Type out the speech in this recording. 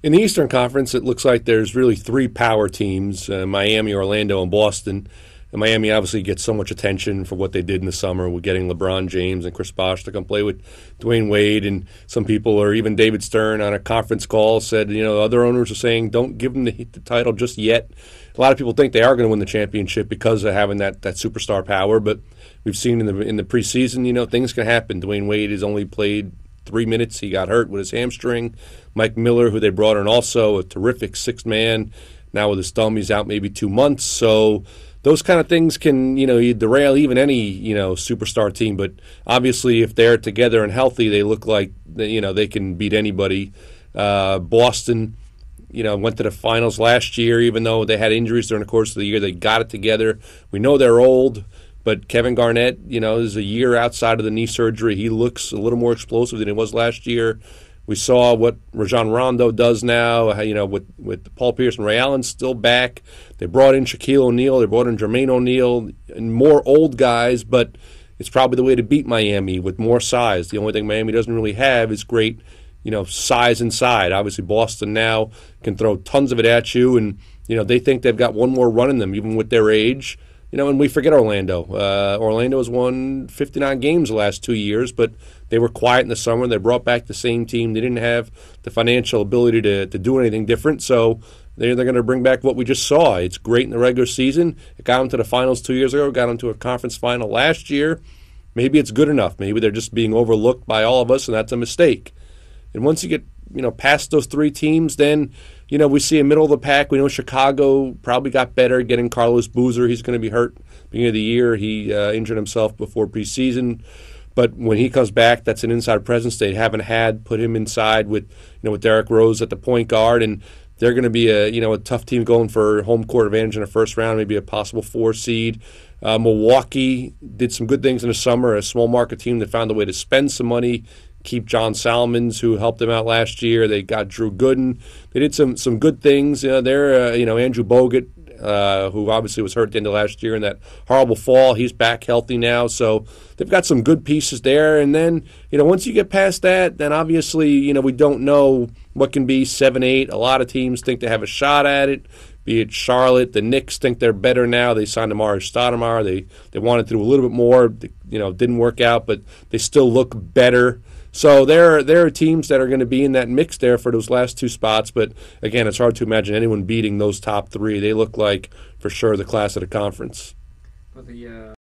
In the Eastern Conference, it looks like there's really three power teams, Miami, Orlando, and Boston. And Miami obviously gets so much attention for what they did in the summer with getting LeBron James and Chris Bosh to come play with Dwayne Wade. And some people, or even David Stern on a conference call, said, other owners are saying don't give them the title just yet. A lot of people think they are going to win the championship because of having that superstar power. But we've seen in the preseason, things can happen. Dwayne Wade has only played 3 minutes. He got hurt with his hamstring. Mike Miller, who they brought in also, a terrific sixth man. Now with his thumb, he's out maybe 2 months. So those kind of things can, derail even any, superstar team. But obviously, if they're together and healthy, they look like, they can beat anybody. Boston, went to the finals last year, even though they had injuries during the course of the year. They got it together. We know they're old. But Kevin Garnett, is a year outside of the knee surgery. He looks a little more explosive than he was last year. We saw what Rajon Rondo does now, with Paul Pierce and Ray Allen still back. They brought in Shaquille O'Neal. They brought in Jermaine O'Neal and more old guys, but it's probably the way to beat Miami with more size. The only thing Miami doesn't really have is great, size inside. Obviously, Boston now can throw tons of it at you, and, they think they've got one more run in them, even with their age. And we forget Orlando. Orlando has won 59 games the last 2 years, but they were quiet in the summer. They brought back the same team. They didn't have the financial ability to do anything different, so they're going to bring back what we just saw. It's great in the regular season. It got them to the finals 2 years ago, got them to a conference final last year. Maybe it's good enough. Maybe they're just being overlooked by all of us, and that's a mistake. And once you get past those three teams, then we see a middle of the pack. We know Chicago probably got better getting Carlos Boozer. He's going to be hurt beginning of the year. He injured himself before preseason. But when he comes back, that's an inside presence they haven't had. Put him inside with with Derrick Rose at the point guard, and they're going to be a tough team going for home court advantage in the first round, maybe a possible 4 seed. Milwaukee did some good things in the summer, a small market team that found a way to spend some money, keep John Salmons, who helped them out last year. They got Drew Gooden. They did some good things. They're Andrew Bogut, who obviously was hurt at the end of last year in that horrible fall. He's back healthy now, so they've got some good pieces there. And then once you get past that, then obviously we don't know what can be 7-8. A lot of teams think they have a shot at it. Be it Charlotte, the Knicks think they're better now. They signed Amari Stoudemire. They wanted to do a little bit more. Didn't work out, but they still look better. So there are teams that are going to be in that mix there for those last 2 spots. But again, it's hard to imagine anyone beating those top 3. They look like for sure the class of the conference. But the